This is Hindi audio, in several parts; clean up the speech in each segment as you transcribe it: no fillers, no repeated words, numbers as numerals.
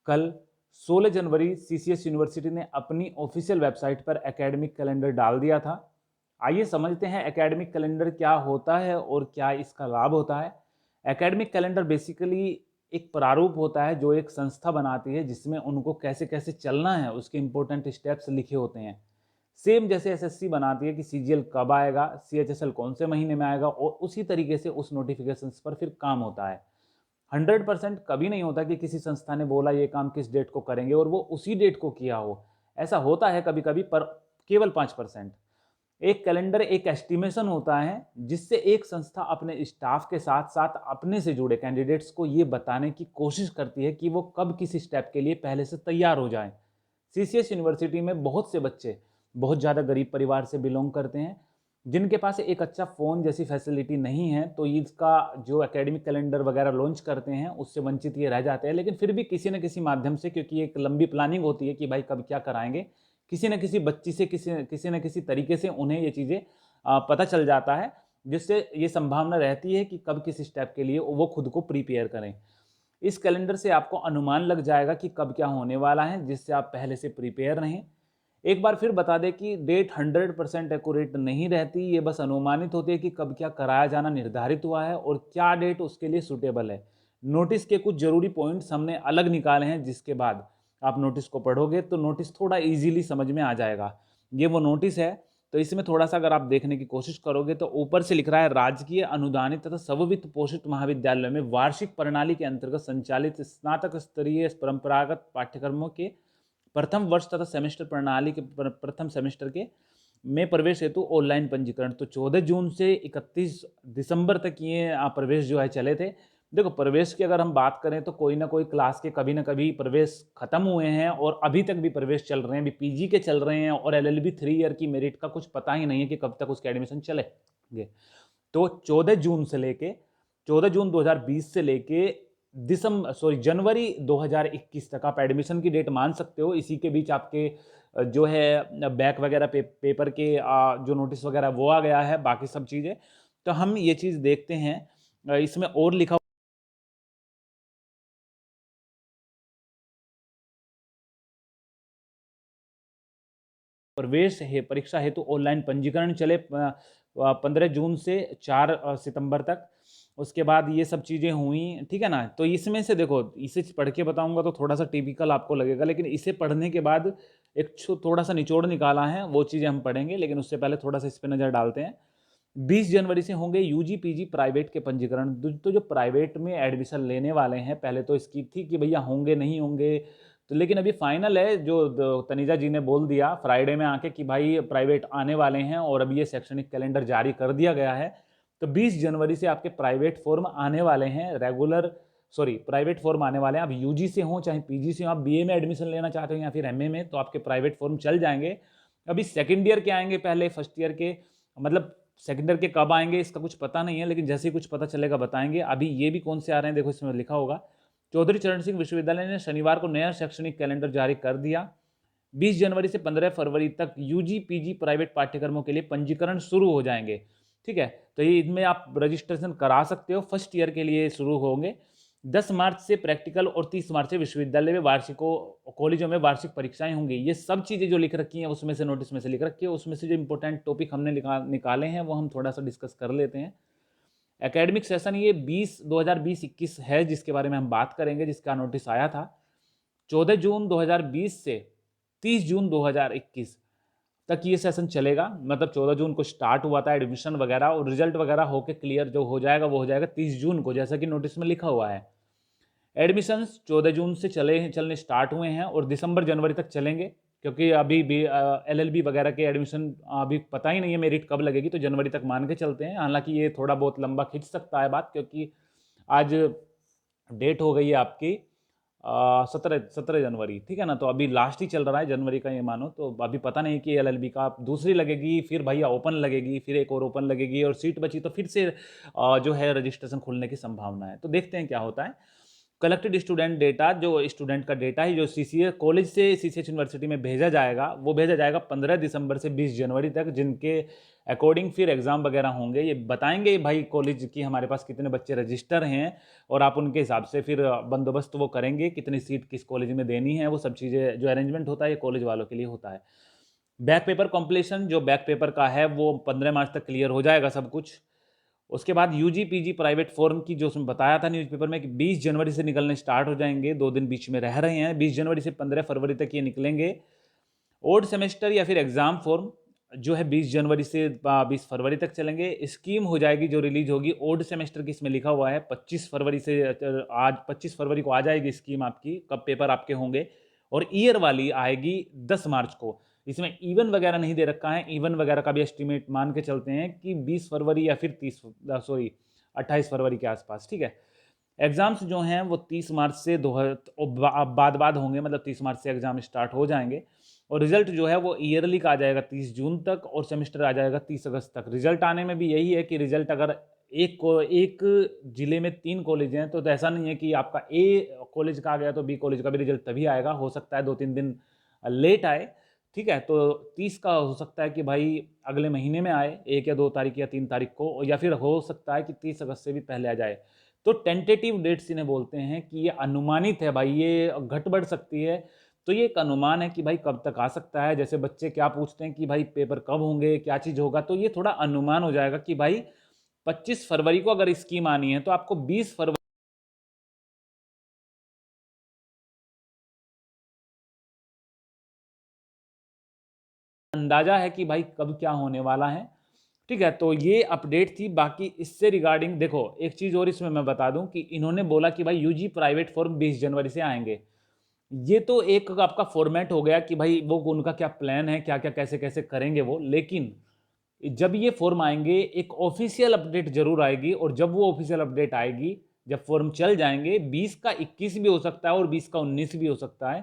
कल 16 जनवरी सीसीएस यूनिवर्सिटी ने अपनी ऑफिशियल वेबसाइट पर एकेडमिक कैलेंडर डाल दिया था। आइए समझते हैं एकेडमिक कैलेंडर क्या होता है और क्या इसका लाभ होता है। एकेडमिक कैलेंडर बेसिकली एक प्रारूप होता है जो एक संस्था बनाती है, जिसमें उनको कैसे कैसे चलना है उसके इंपॉर्टेंट स्टेप्स लिखे होते हैं। सेम जैसे एसएससी बनाती है कि सीजीएल कब आएगा, सीएचएसएल कौन से महीने में आएगा, और उसी तरीके से उस नोटिफिकेशंस पर फिर काम होता है। 100% कभी नहीं होता कि किसी संस्था ने बोला ये काम किस डेट को करेंगे और वो उसी डेट को किया हो। ऐसा होता है कभी कभी, पर केवल 5%। एक कैलेंडर एक एस्टिमेशन होता है जिससे एक संस्था अपने स्टाफ के साथ साथ अपने से जुड़े कैंडिडेट्स को ये बताने की कोशिश करती है कि वो कब किस स्टेप के लिए पहले से तैयार हो जाएं। सीसीएस यूनिवर्सिटी में बहुत से बच्चे बहुत ज़्यादा गरीब परिवार से बिलोंग करते हैं, जिनके पास एक अच्छा फ़ोन जैसी फैसिलिटी नहीं है, तो इसका जो एकेडमिक कैलेंडर वगैरह लॉन्च करते हैं उससे वंचित ये रह जाते हैं। लेकिन फिर भी किसी न किसी माध्यम से, क्योंकि एक लंबी प्लानिंग होती है कि भाई कब क्या कराएंगे, किसी न किसी बच्ची से किसी न किसी तरीके से उन्हें ये चीज़ें पता चल जाता है, जिससे ये संभावना रहती है कि कब किस स्टेप के लिए वो खुद को प्रिपेयर करें। इस कैलेंडर से आपको अनुमान लग जाएगा कि कब क्या होने वाला है, जिससे आप पहले से प्रिपेयर रहें। एक बार फिर बता दें कि डेट 100% एक्यूरेट नहीं रहती, ये बस अनुमानित होती है कि कब क्या कराया जाना निर्धारित हुआ है और क्या डेट उसके लिए सूटेबल है। नोटिस के कुछ जरूरी पॉइंट्स हमने अलग निकाले हैं, जिसके बाद आप नोटिस को पढ़ोगे तो नोटिस थोड़ा इजीली समझ में आ जाएगा। ये वो नोटिस है, तो इसमें थोड़ा सा अगर आप देखने की कोशिश करोगे तो ऊपर से लिख रहा है, राजकीय अनुदानित तथा स्ववित्त पोषित महाविद्यालयों में वार्षिक प्रणाली के अंतर्गत संचालित स्नातक स्तरीय परंपरागत पाठ्यक्रमों के प्रथम वर्ष तथा सेमेस्टर प्रणाली के प्रथम सेमेस्टर के में प्रवेश हेतु ऑनलाइन पंजीकरण। तो 14 जून से 31 दिसंबर तक ये प्रवेश जो है चले थे। देखो, प्रवेश की अगर हम बात करें तो कोई ना कोई क्लास के कभी ना कभी प्रवेश खत्म हुए हैं और अभी तक भी प्रवेश चल रहे हैं, अभी पीजी के चल रहे हैं, और एलएलबी 3 ईयर की मेरिट का कुछ पता ही नहीं है कि कब तक उसके एडमिशन चलेंगे। तो 14 जून 2020 से लेके जनवरी 2021 तक आप एडमिशन की डेट मान सकते हो। इसी के बीच आपके जो है बैक वगैरह पेपर के जो नोटिस वगैरह वो आ गया है, बाकी सब चीज़ें। तो हम ये चीज़ देखते हैं, इसमें और लिखा प्रवेश है परीक्षा हेतु ऑनलाइन पंजीकरण चले 15 जून से 4 सितंबर तक। उसके बाद ये सब चीज़ें हुई, ठीक है ना। तो इसमें से देखो, इसे पढ़ के बताऊंगा तो थोड़ा सा टिपिकल आपको लगेगा, लेकिन इसे पढ़ने के बाद एक थोड़ा सा निचोड़ निकाला है, वो चीज़ें हम पढ़ेंगे। लेकिन उससे पहले थोड़ा सा इस पर नज़र डालते हैं। 20 जनवरी से होंगे यूजी पीजी प्राइवेट के पंजीकरण। तो जो प्राइवेट में एडमिशन लेने वाले हैं, पहले तो इसकी थी कि भैया होंगे नहीं होंगे, तो लेकिन अभी फाइनल है, जो तनीजा जी ने बोल दिया फ्राइडे में आके कि भाई प्राइवेट आने वाले हैं, और अभी ये शैक्षणिक कैलेंडर जारी कर दिया गया है। तो 20 जनवरी से आपके प्राइवेट फॉर्म आने वाले हैं, प्राइवेट फॉर्म आने वाले हैं। आप यूजी से हो चाहे पीजी से हो, आप बीए में एडमिशन लेना चाहते हो या फिर एमए में, तो आपके प्राइवेट फॉर्म चल जाएंगे। अभी सेकेंड ईयर के आएंगे, पहले फर्स्ट ईयर के, मतलब सेकेंड ईयर के कब आएंगे इसका कुछ पता नहीं है, लेकिन जैसे ही कुछ पता चलेगा बताएंगे। अभी ये भी कौन से आ रहे हैं, देखो इसमें लिखा होगा। चौधरी चरण सिंह विश्वविद्यालय ने शनिवार को नया शैक्षणिक कैलेंडर जारी कर दिया। 20 जनवरी से 15 फरवरी तक यूजी पीजी प्राइवेट पाठ्यक्रमों के लिए पंजीकरण शुरू हो जाएंगे, ठीक है। तो ये इनमें आप रजिस्ट्रेशन करा सकते हो, फर्स्ट ईयर के लिए शुरू होंगे। 10 मार्च से प्रैक्टिकल और 30 मार्च से विश्वविद्यालय में कॉलेजों में वार्षिक परीक्षाएं होंगी। ये सब चीज़ें जो लिख रखी हैं उसमें से, नोटिस में से लिख रखी है, उसमें से जो इंपॉर्टेंट टॉपिक हमने निकाले हैं वो हम थोड़ा सा डिस्कस कर लेते हैं। एकेडमिक सेशन ये 2020-21 है, जिसके बारे में हम बात करेंगे, जिसका नोटिस आया था। 14 जून 2020 से 30 जून 2021 तक ये सेशन चलेगा। मतलब 14 जून को स्टार्ट हुआ था एडमिशन वगैरह, और रिजल्ट वगैरह होके क्लियर जो हो जाएगा वो हो जाएगा 30 जून को, जैसा कि नोटिस में लिखा हुआ है। एडमिशन्स 14 जून से चलने स्टार्ट हुए हैं और दिसंबर जनवरी तक चलेंगे, क्योंकि अभी भी एलएलबी वगैरह के एडमिशन अभी पता ही नहीं है मेरिट कब लगेगी, तो जनवरी तक मान के चलते हैं। हालांकि ये थोड़ा बहुत लंबा खिंच सकता है बात, क्योंकि आज डेट हो गई है आपकी 17 जनवरी, ठीक है ना। तो अभी लास्ट ही चल रहा है जनवरी का, ये मानो। तो अभी पता नहीं कि एलएलबी का दूसरी लगेगी, फिर भैया ओपन लगेगी, फिर एक और ओपन लगेगी, और सीट बची तो फिर से जो है रजिस्ट्रेशन खुलने की संभावना है। तो देखते हैं क्या होता है। कलेक्टेड स्टूडेंट डेटा, जो स्टूडेंट का डेटा है जो सीसीए कॉलेज से सीसीएच यूनिवर्सिटी में भेजा जाएगा, वो भेजा जाएगा 15 दिसंबर से 20 जनवरी तक, जिनके अकॉर्डिंग फिर एग्ज़ाम वगैरह होंगे। ये बताएंगे भाई कॉलेज की हमारे पास कितने बच्चे रजिस्टर हैं, और आप उनके हिसाब से फिर बंदोबस्त वो करेंगे, कितनी सीट किस कॉलेज में देनी है, वो सब चीज़ें जो अरेंजमेंट होता है ये कॉलेज वालों के लिए होता है। बैक पेपर कॉम्प्लीशन जो बैक पेपर का है वो 15 मार्च तक क्लियर हो जाएगा सब कुछ। उसके बाद यूजी पीजी प्राइवेट फॉर्म की जो उसमें बताया था न्यूज़पेपर में कि 20 जनवरी से निकलने स्टार्ट हो जाएंगे, 2 दिन बीच में रह रहे हैं, 20 जनवरी से 15 फरवरी तक ये निकलेंगे। ओड सेमेस्टर या फिर एग्जाम फॉर्म जो है 20 जनवरी से 20 फरवरी तक चलेंगे। स्कीम हो जाएगी जो रिलीज होगी ओड सेमेस्टर की, इसमें लिखा हुआ है 25 फरवरी से, आज 25 फरवरी को आ जाएगी स्कीम आपकी, कब पेपर आपके होंगे। और ईयर वाली आएगी 10 मार्च को। इसमें इवन वगैरह नहीं दे रखा है, इवन वगैरह का भी एस्टिमेट मान के चलते हैं कि 20 फरवरी या फिर 28 फरवरी के आसपास, ठीक है। एग्जाम्स जो हैं वो 30 मार्च से बाद होंगे, मतलब 30 मार्च से एग्जाम स्टार्ट हो जाएंगे। और रिजल्ट जो है वो ईयरली का आ जाएगा 30 जून तक, और सेमेस्टर आ जाएगा 30 अगस्त तक। रिजल्ट आने में भी यही है कि रिजल्ट अगर एक जिले में 3 कॉलेज हैं तो ऐसा नहीं है कि आपका ए कॉलेज का आ गया तो बी कॉलेज का भी रिजल्ट तभी आएगा, हो सकता है 2-3 दिन लेट आए, ठीक है। तो 30 का हो सकता है कि भाई अगले महीने में आए, 1 या 2 तारीख या 3 तारीख को, या फिर हो सकता है कि 30 अगस्त से भी पहले आ जाए। तो टेंटेटिव डेट्स इन्हें बोलते हैं कि ये अनुमानित है भाई, ये घट बढ़ सकती है। तो ये एक अनुमान है कि भाई कब तक आ सकता है। जैसे बच्चे क्या पूछते हैं कि भाई पेपर कब होंगे, क्या चीज़ होगा, तो ये थोड़ा अनुमान हो जाएगा कि भाई 25 फरवरी को अगर स्कीम आनी है तो आपको 20 फरवरी अंदाजा है कि भाई कब क्या होने वाला है, ठीक है। तो ये अपडेट थी। बाकी इससे रिगार्डिंग देखो एक चीज़ और इसमें मैं बता दूं कि इन्होंने बोला कि भाई यूजी प्राइवेट फॉर्म 20 जनवरी से आएंगे। ये तो एक आपका फॉर्मेट हो गया कि भाई वो उनका क्या प्लान है, क्या क्या कैसे कैसे करेंगे वो, लेकिन जब ये फॉर्म आएंगे एक ऑफिशियल अपडेट जरूर आएगी। और जब वो ऑफिशियल अपडेट आएगी, जब फॉर्म चल जाएंगे, 20 का 21 भी हो सकता है और 20 का 19 भी हो सकता है,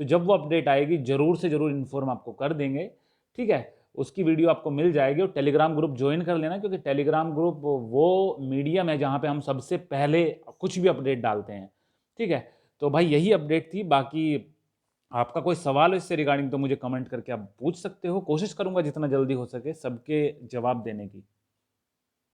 तो जब वो अपडेट आएगी जरूर से जरूर इन्फॉर्म आपको कर देंगे, ठीक है। उसकी वीडियो आपको मिल जाएगी। और टेलीग्राम ग्रुप ज्वाइन कर लेना, क्योंकि टेलीग्राम ग्रुप वो मीडियम है जहाँ पे हम सबसे पहले कुछ भी अपडेट डालते हैं, ठीक है। तो भाई यही अपडेट थी। बाकी आपका कोई सवाल हो इससे रिगार्डिंग तो मुझे कमेंट करके आप पूछ सकते हो, कोशिश करूंगा जितना जल्दी हो सके सबके जवाब देने की।